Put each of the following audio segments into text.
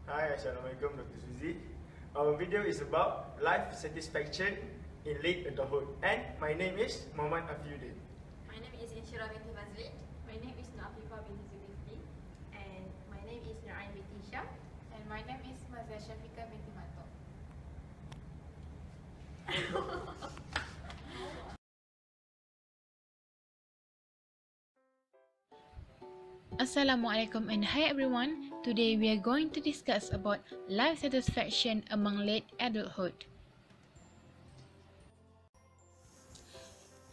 Hi, Assalamualaikum Dr. Suzy. Our video is about life satisfaction in late adulthood, and my name is Muhammad Afiuddin. My name is Inshira binti Fazli. My name is Nafifa binti Zulkifli. And my name is Nurain binti Isham. And my name is Mazia Shafika binti Mato. Assalamualaikum and hi everyone. Today we are going to discuss about life satisfaction among late adulthood.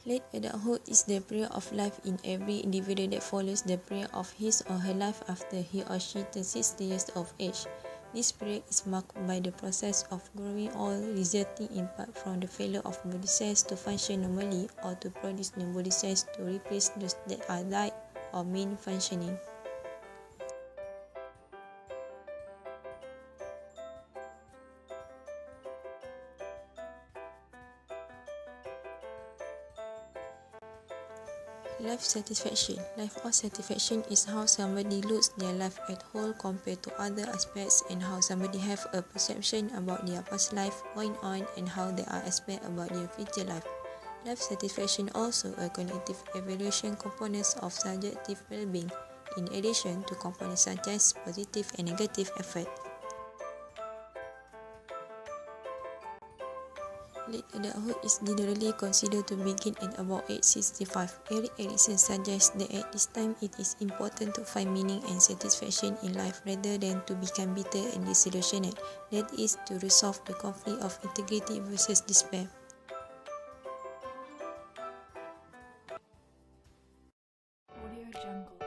Late adulthood is the period of life in every individual that follows the period of his or her life after he or she turns 60 years of age. This period is marked by the process of growing old, resulting in part from the failure of body cells to function normally or to produce new body cells to replace those that are died or mean functioning. Life satisfaction. Life or satisfaction is how somebody looks their life at whole compared to other aspects, and how somebody have a perception about their past life going on and how there are aspects about their future life. Life satisfaction also a cognitive evaluation components of subjective well-being, in addition to components such as positive and negative effect. Late adulthood is generally considered to begin at about age 65. Erik Erikson suggests that at this time it is important to find meaning and satisfaction in life rather than to become bitter and disillusioned, that is, to resolve the conflict of integrity versus despair. Audio Jungle.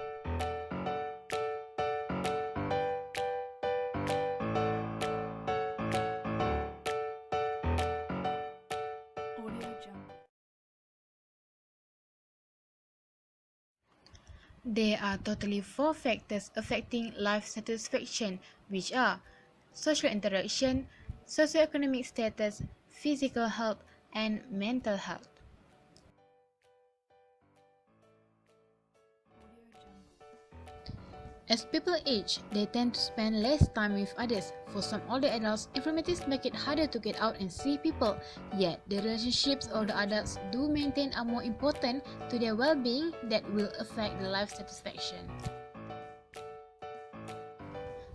Audio Jungle. There are totally 4 factors affecting life satisfaction, which are social interaction, socioeconomic status, physical health, and mental health. As people age, they tend to spend less time with others. For some older adults, infirmities make it harder to get out and see people. Yet, the relationships older adults do maintain are more important to their well-being that will affect their life satisfaction.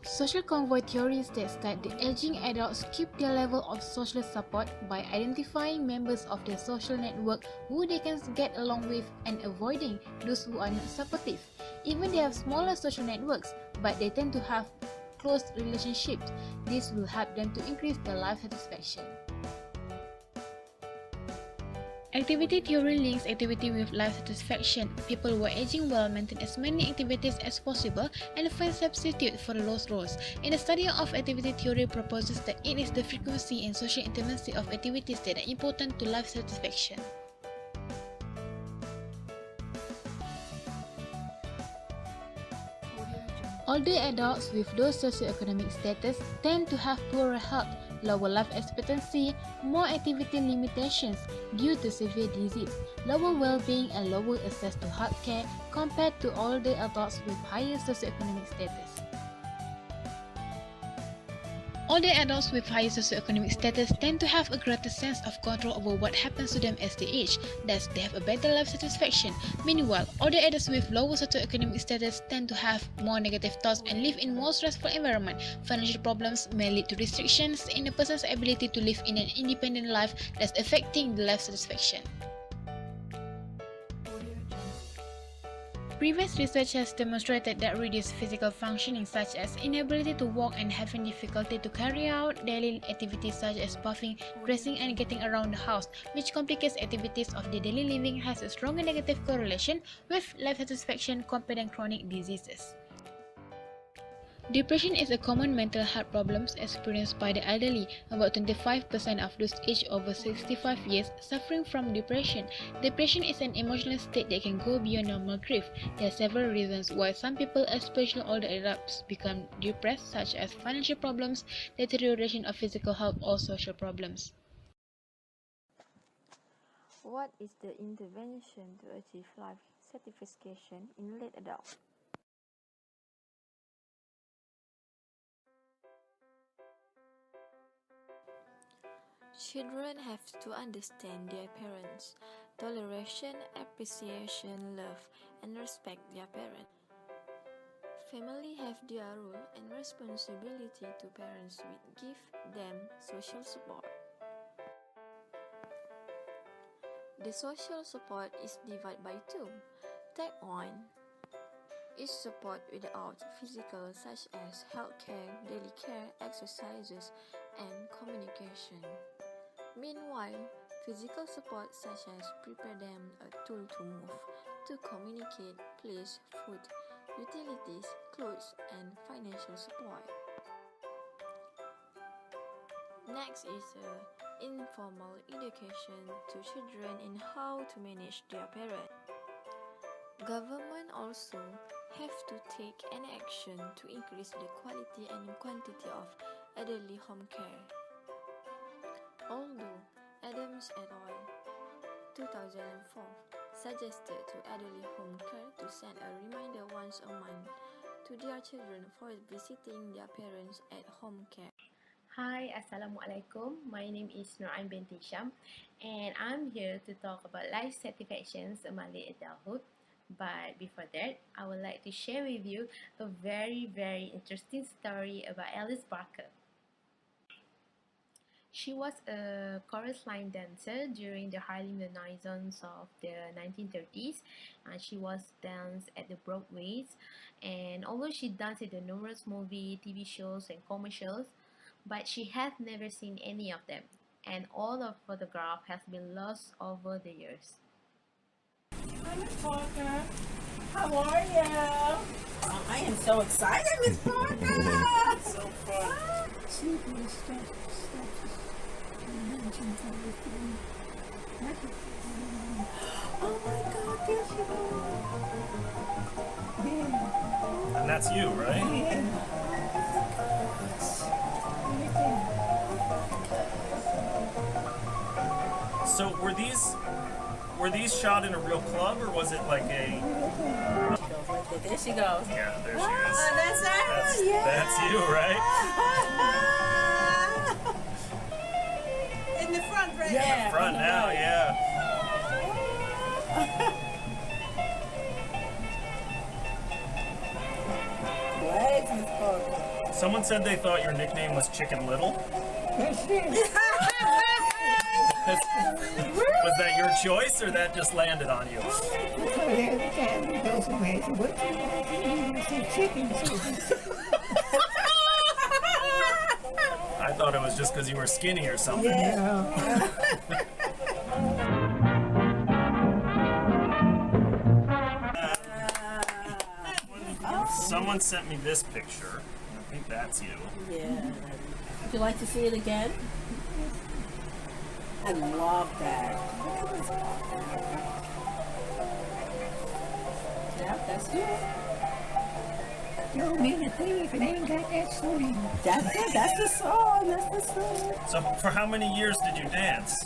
Social convoy theory states that the aging adults keep their level of social support by identifying members of their social network who they can get along with and avoiding those who are not supportive. Even they have smaller social networks, but they tend to have close relationships. This will help them to increase their life satisfaction. Activity theory links activity with life satisfaction. People who are aging well maintain as many activities as possible and find substitute for the lost roles. In the study of activity theory proposes that it is the frequency and social intimacy of activities that are important to life satisfaction. Older adults with low socioeconomic status tend to have poorer health, lower life expectancy, more activity limitations due to severe disease, lower well-being and lower access to healthcare compared to older adults with higher socioeconomic status. Older adults with higher socioeconomic status tend to have a greater sense of control over what happens to them as they age, thus they have a better life satisfaction. Meanwhile, older adults with lower socioeconomic status tend to have more negative thoughts and live in more stressful environment. Financial problems may lead to restrictions in a person's ability to live in an independent life, thus affecting the life satisfaction. Previous research has demonstrated that reduced physical functioning such as inability to walk and having difficulty to carry out daily activities such as bathing, dressing and getting around the house, which complicates activities of the daily living, has a stronger negative correlation with life satisfaction compared to chronic diseases. Depression is a common mental health problem experienced by the elderly. About 25% of those aged over 65 years suffering from depression. Depression is an emotional state that can go beyond normal grief. There are several reasons why some people, especially older adults, become depressed, such as financial problems, deterioration of physical health, or social problems. What is the intervention to achieve life satisfaction in late adulthood? Children have to understand their parents. Toleration, appreciation, love, and respect their parents. Family have their role and responsibility to parents which give them social support. The social support is divided by two. Type 1 is support without physical such as healthcare, daily care, exercises, and communication. Meanwhile, physical support such as prepare them a tool to move, to communicate, place, food, utilities, clothes, and financial support. Next is informal education to children in how to manage their parents. Government also have to take an action to increase the quality and quantity of elderly home care. Although Adams et al. 2004 suggested to elderly home care to send a reminder once a month to their children for visiting their parents at home care. Hi, Assalamualaikum. My name is Nurain binti Hisham, and I'm here to talk about life satisfactions among late adulthood. But before that, I would like to share with you a very interesting story about Alice Barker. She was a chorus line dancer during the Harlem Renaissance of the 1930s. She was danced at the Broadways, and although she danced in the numerous movie, TV shows, and commercials, but she had never seen any of them, and all of photograph has been lost over the years. Hi, Miss Parker. How are you? I am so excited, Miss Parker. So fun. Oh my God, there she goes. And that's you, right? So were these shot in a real club, or was it like a? There she goes. Yeah, there she is. Oh, that's her. That's you, right? In the front, right? In the front now, yeah. Great, Miss Parker. Someone said they thought your nickname was Chicken Little. Was that your choice, or that just landed on you? I thought it was just because you were skinny or something. Someone sent me this picture. I think that's you. Yeah. Would you like to see it again? I love that. Yeah, that's you. You don't mean a thing if it ain't got that swing. That's it. That's the song. That's the song. So for how many years did you dance?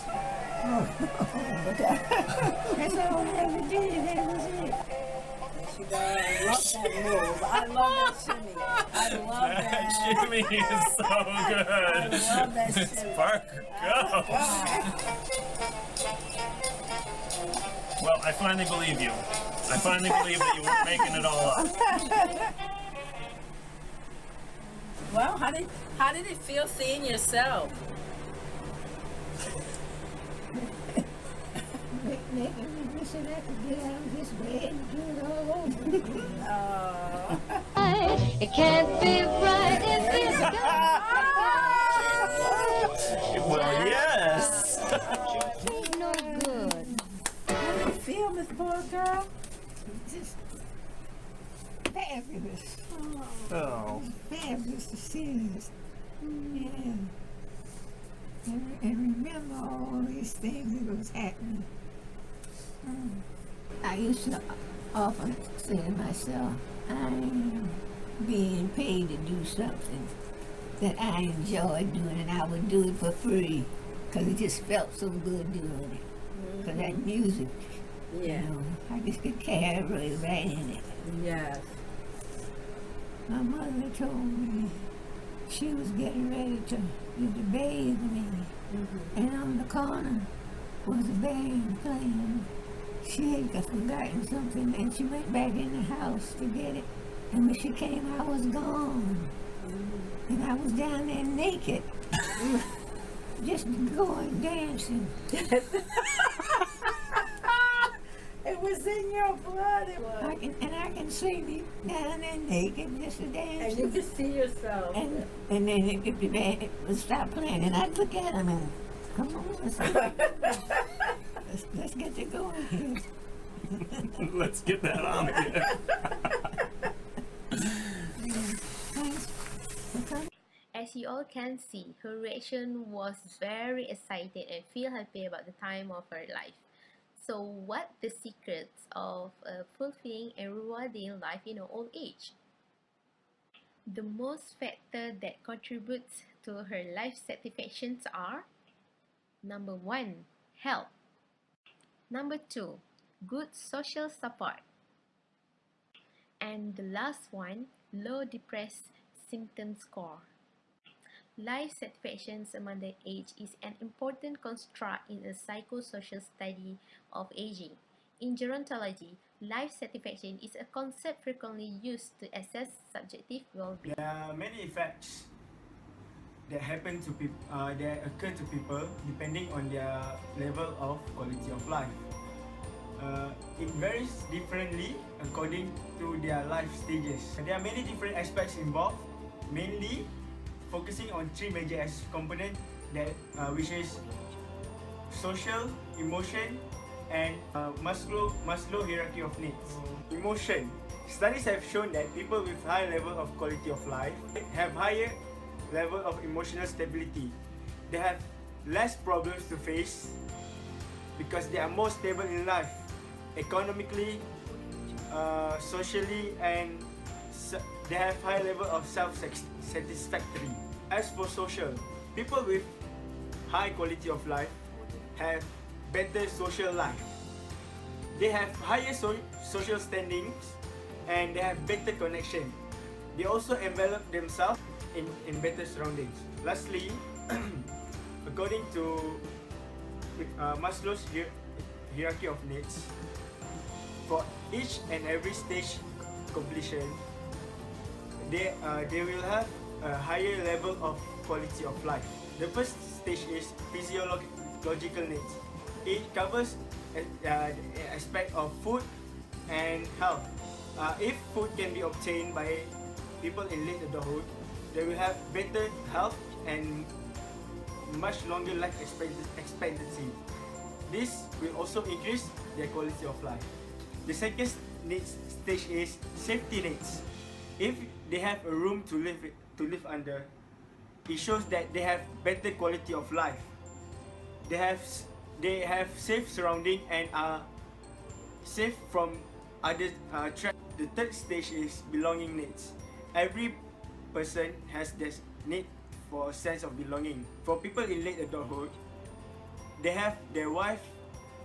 That's all I ever did. That was it. She does. I love that move. I love that shimmy. I love that. Shimmy is so good. I love that shimmy. Parker, go. Well, I finally believe you. I finally believe that you weren't making it all up. Well, how did it feel seeing yourself? Making me wish that I could get out of this bed and do it all over again. It can't be right if it's Well, yes. ain't no good. How did it feel, Miss Parker? Just fabulous. Oh. Fabulous to see this. Yeah. And remember all these things that was happening. I used to often say to myself, I'm being paid to do something that I enjoy doing, and I would do it for free because it just felt so good doing it. Because that music, Yeah. you know, I just could carry right in it. Yes. My mother told me, she was getting ready to bathe me. And on the corner was a band playing. She had forgotten something and she went back in the house to get it. And when she came, I was gone. And I was down there naked. Just going dancing. It was in your blood. It was. I can see me down there naked, just a dancing. And you can see yourself. And then if the band would stop playing, and I'd look at him and, come on, let's get it going here. Let's get that on again. As you all can see, her reaction was very excited and feel happy about the time of her life. So what the secrets of a fulfilling and rewarding life in her old age? The most factor that contributes to her life satisfactions are: number 1, health. Number 2, good social support. And the last one, low depressed symptom score. Life satisfaction among the age is an important construct in a psychosocial study of aging. In gerontology, life satisfaction is a concept frequently used to assess subjective well-being. There are many effects that happen to people, that occur to people depending on their level of quality of life. It varies differently according to their life stages. There are many different aspects involved, mainly focusing on 3 major components that which is social, emotion, and Maslow hierarchy of needs. Emotion. Studies have shown that people with high level of quality of life have higher level of emotional stability. They have less problems to face because they are more stable in life, economically, socially, and they have high level of self-satisfactory. As for social, people with high quality of life have better social life. They have higher social standings and they have better connection. They also envelop themselves in better surroundings. Lastly, according to Maslow's hierarchy of needs, for each and every stage completion, they will have a higher level of quality of life. The first stage is physiological needs. It covers an aspect of food and health. If food can be obtained by people in late adulthood, they will have better health and much longer life expectancy. This will also increase their quality of life. The second stage is safety needs. If they have a room to live under, it shows that they have better quality of life. They have safe surrounding and are safe from other threats. The third stage is belonging needs. Every person has this need for a sense of belonging. For people in late adulthood, they have their wife,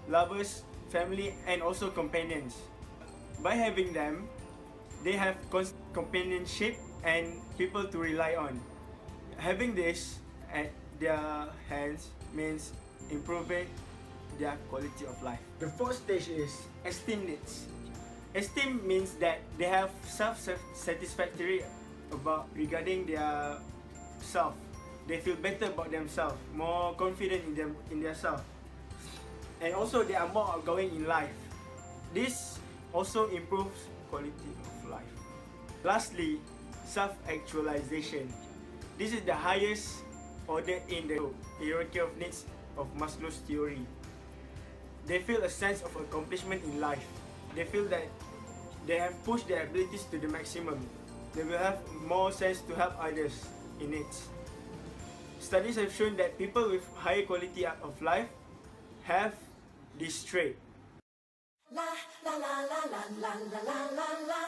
lovers, family, and also companions. By having them, they have companionship and people to rely on. Having this at their hands means improving their quality of life. The fourth stage is esteem needs. Esteem means that they have self-satisfactory regarding their self. They feel better about themselves, more confident in their self, and also they are more outgoing in life. This also improves quality of life. Lastly, self-actualization. This is the highest order in the hierarchy of needs of Maslow's theory. They feel a sense of accomplishment in life. They feel that they have pushed their abilities to the maximum. They will have more sense to help others in needs. Studies have shown that people with higher quality of life have this trait. La la la la la la la la la.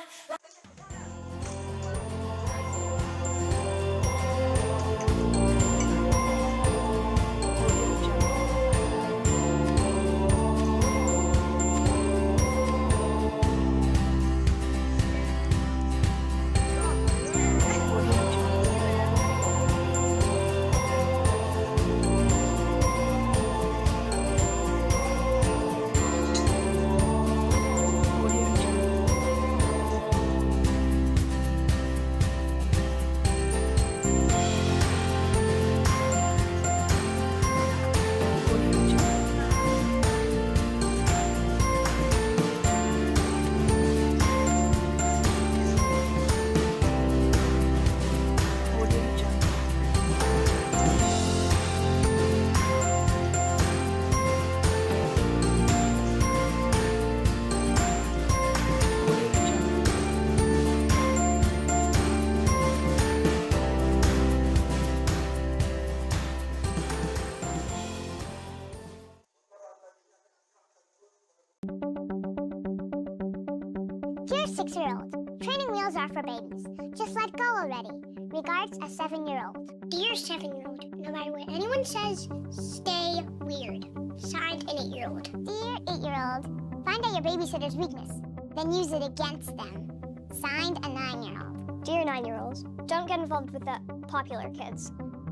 Dear 6-year-old, training wheels are for babies. Just let go already. Regards, a 7-year-old. Dear 7-year-old, no matter what anyone says, stay weird. Signed, an 8-year-old. Dear 8-year-old, find out your babysitter's weakness, then use it against them. Signed, a 9-year-old. Dear 9-year-olds, don't get involved with the popular kids.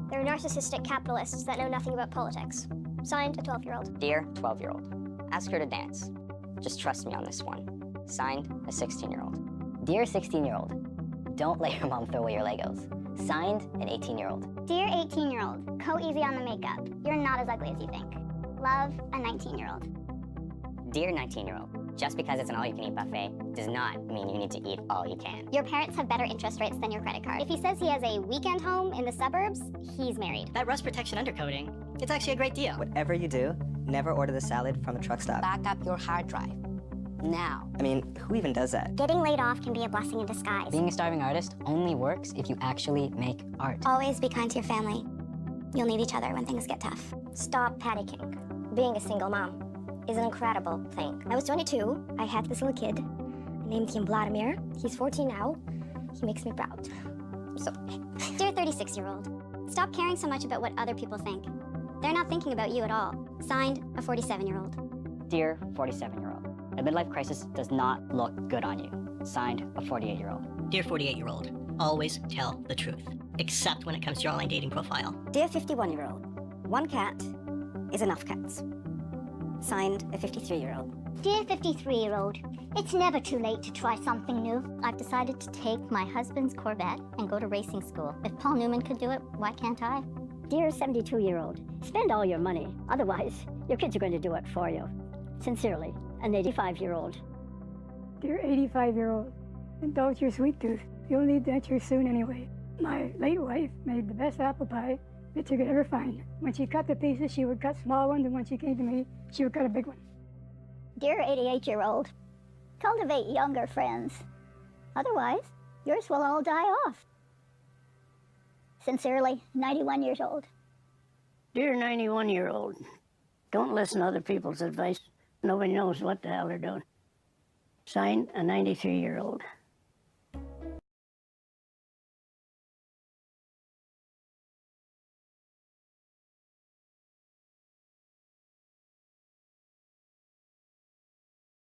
They're narcissistic capitalists that know nothing about politics. Signed, a 12-year-old. Dear 12-year-old, ask her to dance. Just trust me on this one. Signed, a 16-year-old. Dear 16-year-old, don't let your mom throw away your Legos. Signed, an 18-year-old. Dear 18-year-old, go easy on the makeup. You're not as ugly as you think. Love, a 19-year-old. Dear 19-year-old, just because it's an all-you-can-eat buffet does not mean you need to eat all you can. Your parents have better interest rates than your credit card. If he says he has a weekend home in the suburbs, he's married. That rust protection undercoating, it's actually a great deal. Whatever you do, never order the salad from a truck stop. Back up your hard drive. Now. I mean, who even does that? Getting laid off can be a blessing in disguise. Being a starving artist only works if you actually make art. Always be kind to your family. You'll need each other when things get tough. Stop panicking. Being a single mom is an incredible thing. I was 22. I had this little kid. I named him Vladimir. He's 14 now. He makes me proud. So, Dear 36-year-old, stop caring so much about what other people think. They're not thinking about you at all. Signed, a 47-year-old. Dear 47-year-old, a midlife crisis does not look good on you. Signed, a 48-year-old. Dear 48-year-old, always tell the truth, except when it comes to your online dating profile. dear 51-year-old, one cat is enough cats. Signed, a 53-year-old. Dear 53-year-old, it's never too late to try something new. I've decided to take my husband's Corvette and go to racing school. If Paul Newman could do it, why can't I? Dear 72-year-old, spend all your money. Otherwise, your kids are going to do it for you. Sincerely, an 85-year-old. Dear 85-year-old, indulge your sweet tooth. You'll need dentures soon anyway. My late wife made the best apple pie that you could ever find. When she cut the pieces, she would cut small ones, and when she came to me, she would cut a big one. Dear 88-year-old, cultivate younger friends. Otherwise, yours will all die off. Sincerely, 91 years old. Dear 91-year-old, don't listen to other people's advice. Nobody knows what the hell they're doing. Signed, a 93-year-old.